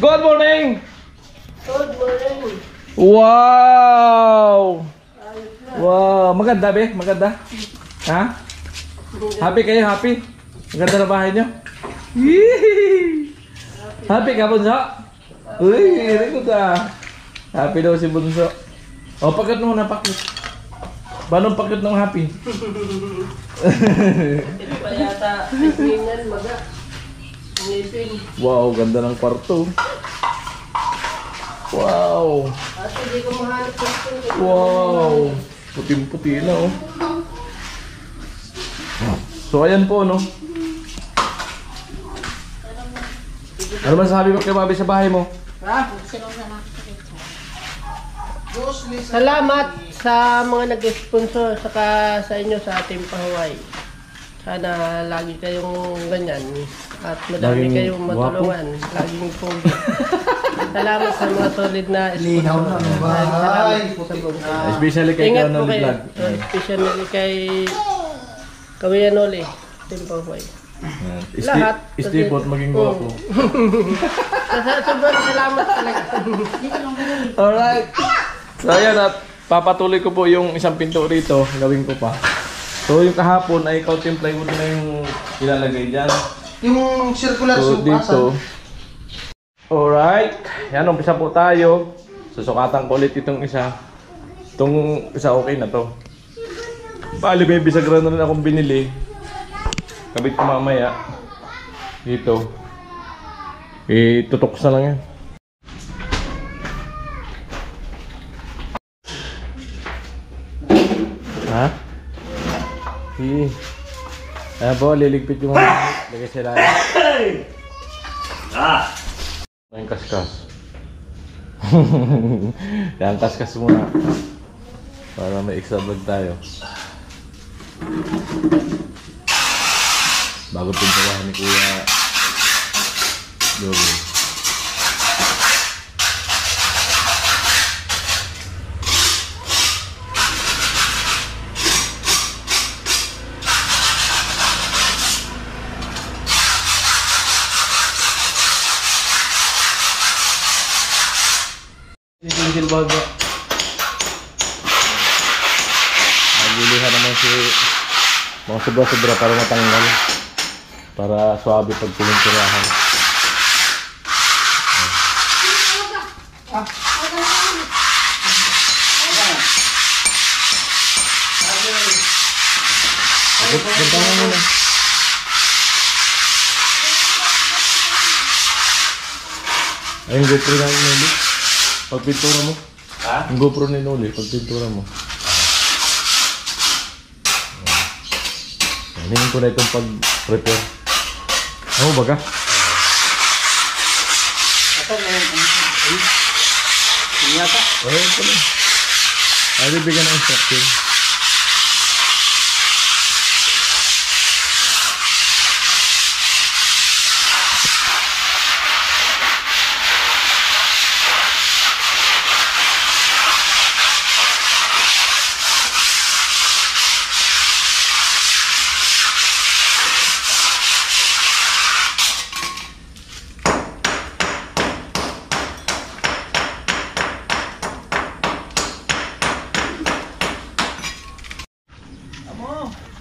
Good morning! Good morning. Wow! Wow! Maganda, be? Maganda? Ha? Happy kayo? Happy? Maganda na bahay nyo? Yee! Happy ka, Bunso? Uy, very good ah. Happy daw si Bunso. O, pakit mo na, pakit. Paano pakit ng happy? Ito pa yata. Tingnan, maga. Ngipin. Wow, ganda ng kwarto. Wow! At hindi ko mahanap ng Wow! Puting-puti na oh. So ayan po no. Ano masasabi mo kay Bobby sa bahay mo? Ha? Salamat sa mga nag-sponsor saka sa inyo sa Team Pahuway. Sana lagi kayong ganyan at madami Laging kayong matulungan. Laging pogi. Salamat sa mga solid na Linaw na ang bahay. Especially kay Ingat po Kanoli kayo. Vlog. Especially kay Kawiyanoli. Team Pahuway. Lahat. Istipot maging gwapo. Sobrang salamat talaga. Alright. So ayan at papatuloy ko po yung isang pinto rito. Gawin ko pa. So yung kahapon ay counting plywood na yung ilalagay dyan. Yung circular So sofa. dito. Alright. Yan, umpisa po tayo. Susukatan ko ulit itong isa. Itong isa okay na to. Bali may bisagra na rin akong binili. Kabit ko mamaya. Dito. Tutok na lang yan. Ha? Sige. Ayan po, liligpit yung mga lagay sila. Yung kaskas. Yan, kaskas muna. Para may extra vlog tayo. Bago pinturahan ni Kuya Dory. Tingin bago. Naglilihan naman si mga sobra-sobra para matanggal. Para suabe pag pininturahan. Ganda mo muna. Ayun, GoPro na inuli. Pag pintura mo. Ha? Yung GoPro na inuli. Pag pintura mo. Hingin ko na itong pag-prepare. Ano baga? Ito na yung yata. Ayun pala. Ay, bibigyan ng instruction.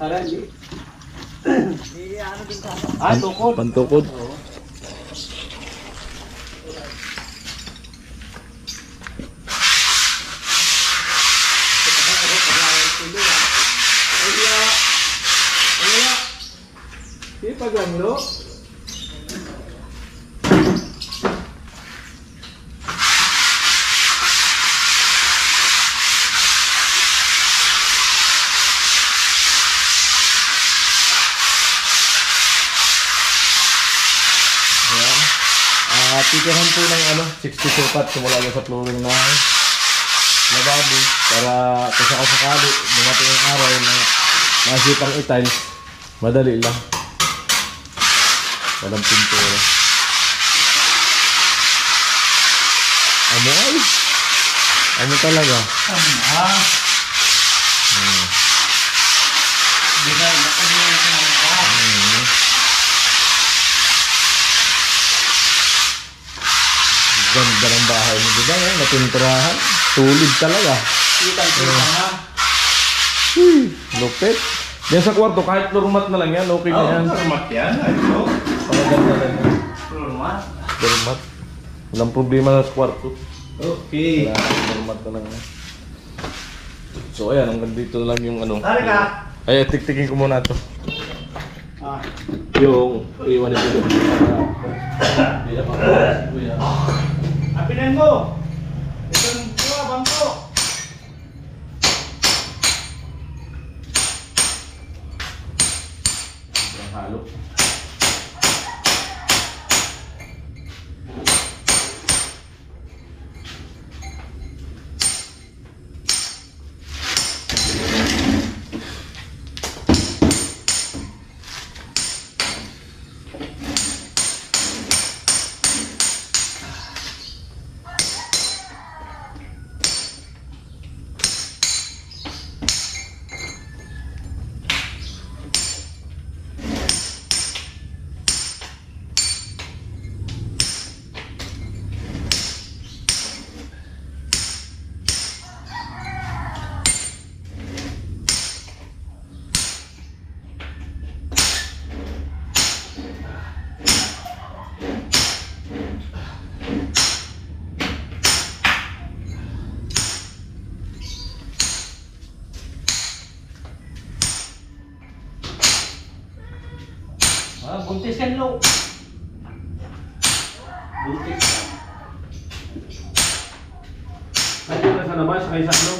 Arali. Ah, tukod. Pantukod. Di paganglo. Titirahan po ng 60 sukat simula sa flooring na lababo para kung sakasakali dumating ang araw na masipang i-tiles, madali lang. Walang pintura. Amo ay. Amo talaga. Di ba, nakalimutan ko na. Ganda ng bahay mo, diba? Napinturahan. Tulid talaga. Kitang-kita na. Lupit. Yan sa kwarto, kahit floor mat na lang yan, okay na yan. Normat yan. Ano? Pagaganda lang yan. Normat. Floor mat. Walang problema na sa kwarto. Okay. Floor mat na lang yan. So ayan, hanggang dito na lang yung ano. Dari ka. Ay, tiktikin ko muna ito. Ah. Yung iwan nito. Hindi na pa. Kuya. Apinan mo. Itong dua, bangko. Halo. Buntis yan, lo. Buntis yan. Ay, yan sa naman, sakay sa ano?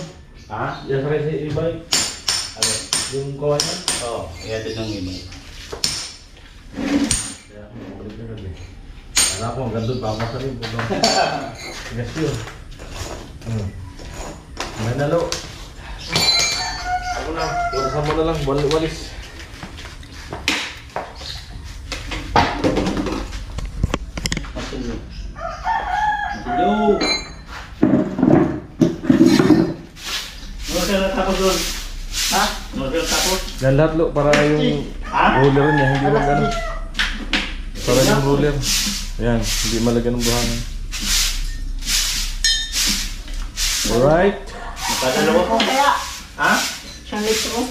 Ha? Yan sakay sa ibay. Ano? Yung kawan niya. Oo. Ihatid ng iba. Kaya, balik na gabi. Alam ko, hanggang doon pa ako masalim. Yes, yun. May nalo. Ako na, walasan mo na lang, walis. Matulog. Matulog. Sila tapos doon. Ha? Sila tapos? Yan lahat lo, para yung Ha? roller niya, hindi magano. Para yung roller. Yan, hindi malagyan ng buhangin. Alright. Magkadalawa ko. Kaya, Ha? siyang litro.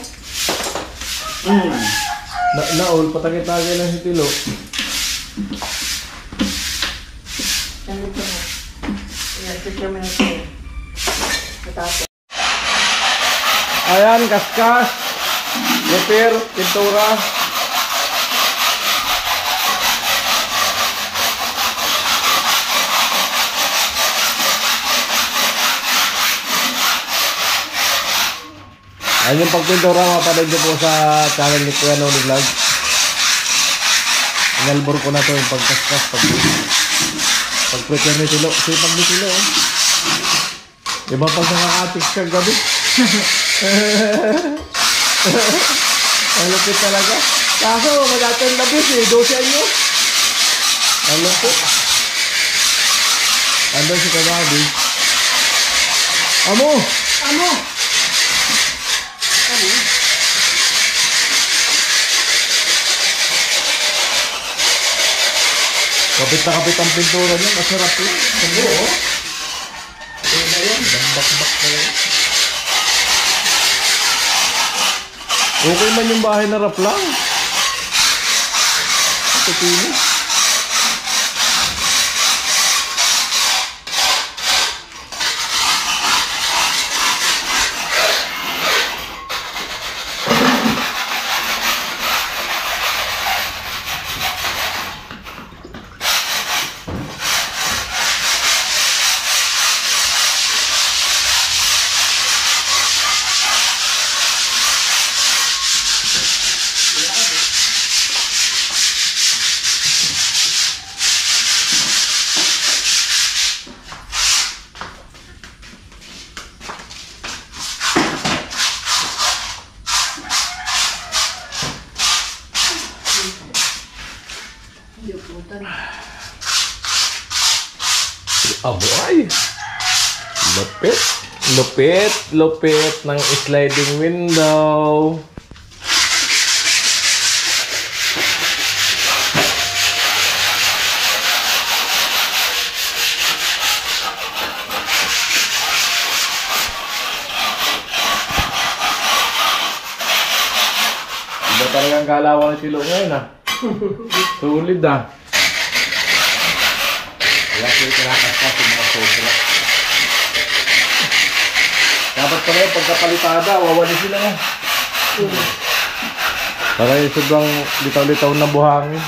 Naol, patagay-tagay lang si Tilo. Siyang litro. Ayan, sisyo mo na ito. Matapos. Ayan, kaskas. Repair, pintura. Ayan yung pagpintura, mapanood nyo po sa channel ni Kuya Noli Vlog. Inalbor ko na to yung pagkaskas, pag-prepare ni Tilo. Sipag ni Tilo, oh. Iba pag nakaka-atix kang gabi. Ang lupit talaga. Kaso, mag-ateng labis eh, 12 anyos. Ang lupit. Andun si Kanabi. Amo! Ano? Kapit na kapit ang pintura niya, masarap yun. Sabi, oh. Dambak-bak na yun. Okay man yung bahay na rap lang. Pipili. Aboy! Lupit! Lupit! Lupit ng sliding window! galawan ng silo ngayon ah. Sulit ah. Kaya ko kinakaskas yung mga sobra. Dapat pala yung pagkapalitada, wawali sila na. Para yung sobrang litaw-litaw na buhangin.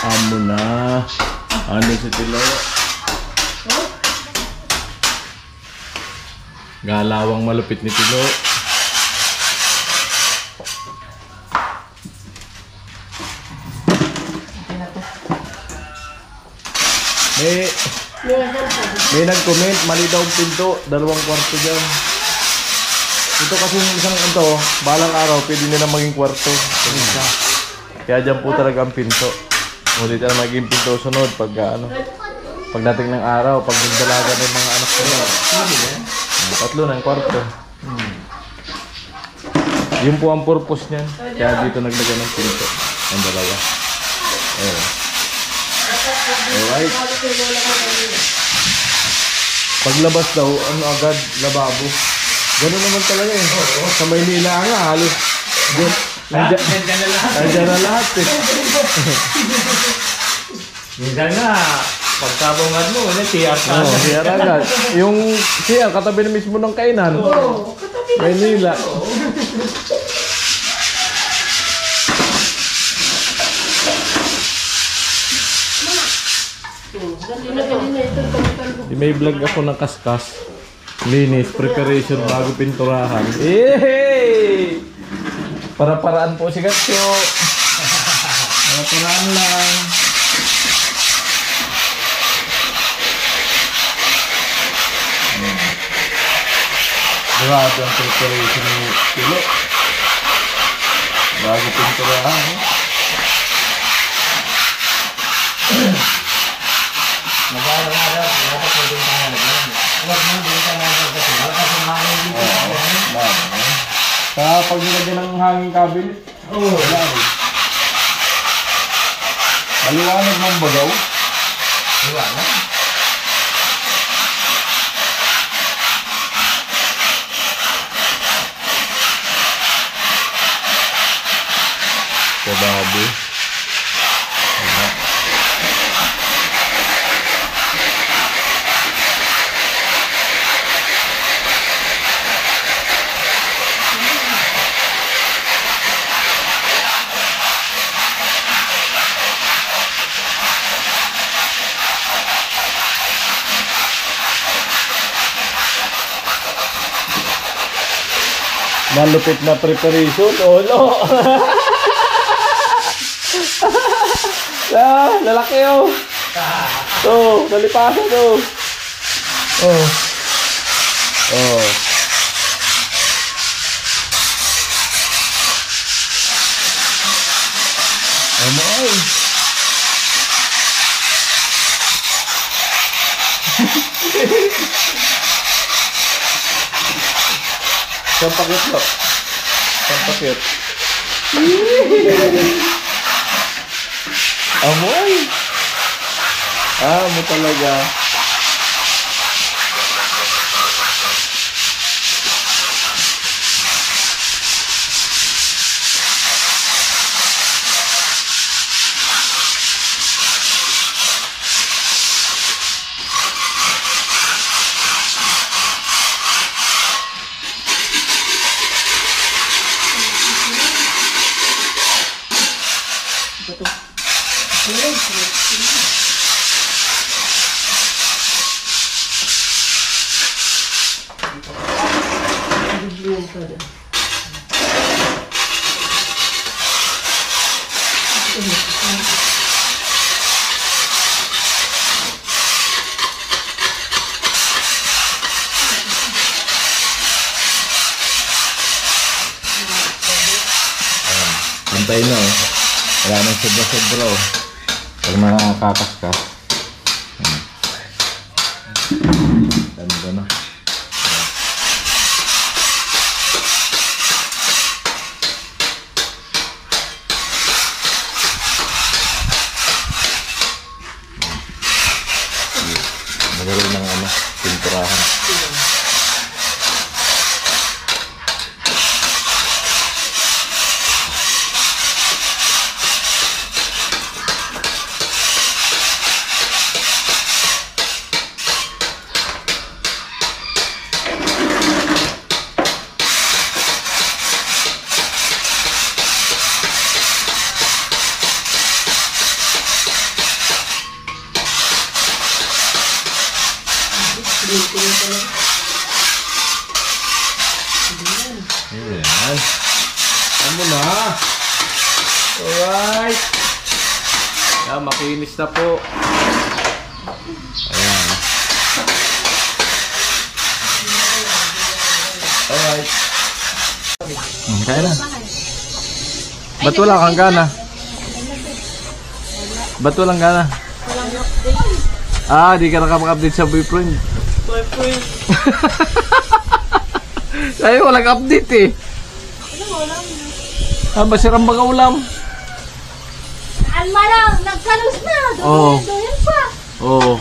Amo na. Ano si Tilo? Galawang malupit ni Tilo. May nag-comment, mali daw ang pinto, 2 kwarto dyan. Ito kasi isang ito, balang araw, pwede nila maging kwarto. Kaya dyan po talaga ang pinto. Ulit na maging pinto sunod pagdating ng araw, pag nagdalaga ng mga anak ko na. 3 ng kwarto. Yun po ang purpose niyan. Kaya dito naglagay ng pinto. Ang dalawa. Alright. Paglabas daw, ano agad, lababo. Gano'n naman talaga eh. Sa Maynila nga, halos. Nandiyan na lahat eh. Minsan nga, pagkabungan mo, CR ka. Oo, CR agad. Yung CR, katabi na mismo ng kainan. Maynila. May vlog ako ng kaskas. Linis, preparation bago pinturahan. Yehey! Para-paraan po si Gatyo. Para-paraan lang. Grabe ang preparation ni Tilo. Bago pinturahan. Mag-aaral-aral, dapat mo din tayo nagawin. Huwag mo din tayo nagawin kasi wala kasi mahal dito. Kaya pag nilagyan ng hanging cabinet, wala rin. Maliwanag ng bagaw. Wala. Kababi. Malupit na preparation, no? Lalaki oh. To, nalipasan to. Amoy. Sampakit lo. Sampakit. Amoy. Amo talaga. Hintay na oh. Wala nang sobra-sobra oh. Pag nakakaskas. Ganda na. Magaling ng ano, pinturahan. Ayan. Ano na? Alright. Ayan, makinis na po. Ayan. Alright. Kaya na. Ba't wala kang gana? Ba't walang gana? Ah, di ka nakapag-update sa boyfriend. Boyfriend. Ay, walang update eh. Ah, masirang mga ulam. Alma lang, nagkalos na. Oo. Doyan pa. Oo.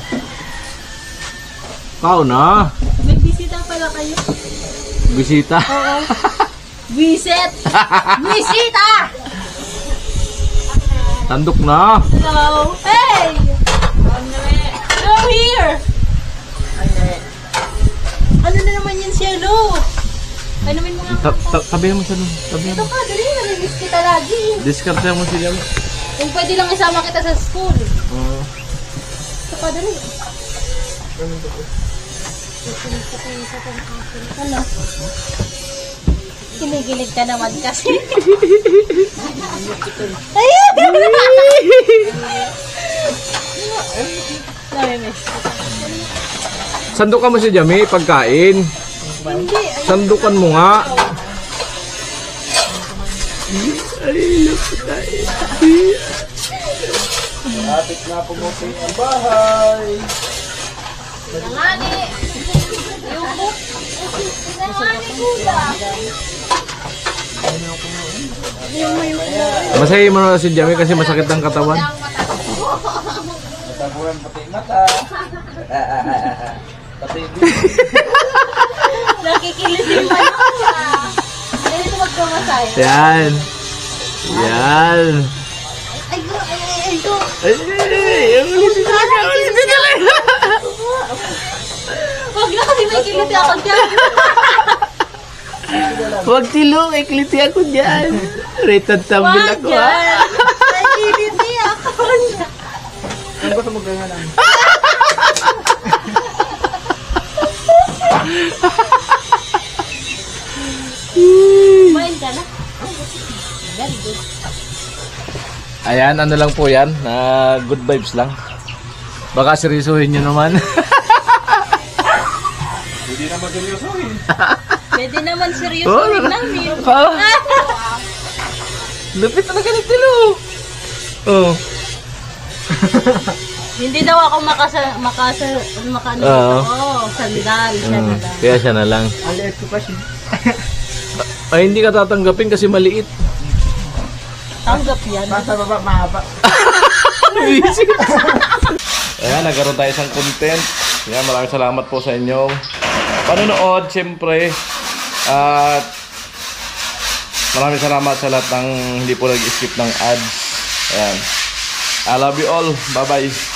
Kao na. May bisita pala kayo. Bisita. Oo. Visit. Bisita. Tandok na. Hello. Hey. Come here. Ano na naman yan siya, Lo? Anumin mo nga. Sabihin mo siya nun. Sabihin Ito mo. ka, dali. Nalilis kita lagi. Diskarte mo siya. Kung pwede lang isama kita sa school. Oo. Ito ka, dali. Ano? Kinigilig ka naman kasi. Ayun! Namimiss. Sandukan mo si Jami, pagkain. Hindi. Sandukan mo nga. Ay, lapit na pumuti ang bahay. Nangani. Yung book. Nangani kuya. Masahin mo na si Jami kasi masakit ang katawan. Tabuhan pati mata. Pati Nakikilit yung manok. Ganito magkamasay. Yan. Yan. Ay, go. Ay, ulitin na lang. Huwag na kasi may kiliti ako dyan. Huwag tilong, ikliti ako dyan. Rated tumble Huwag ako ha. dyan. May kiliti ako dyan. Ang gusto mo gawin lang. Kumain ka na. Very good. Ayan, ano lang po yan. Good vibes lang. Baka seryosohin nyo naman. Hindi naman seryosohin. Pwede naman seryosohin namin. Lupit talaga ng tilo. Oh. Hindi daw ako Oo. Sandal. Siya na lang. Kaya siya na lang. Aliit ko pa siya. Ay, hindi ka tatanggapin kasi maliit. Tanggap yan. Basta baba, mahaba. Ayan, nagkaroon tayo isang content. Ayan, maraming salamat po sa inyong panonood, siyempre. At maraming salamat sa lahat ng hindi po nag-skip ng ads. Ayan. I love you all. Bye-bye.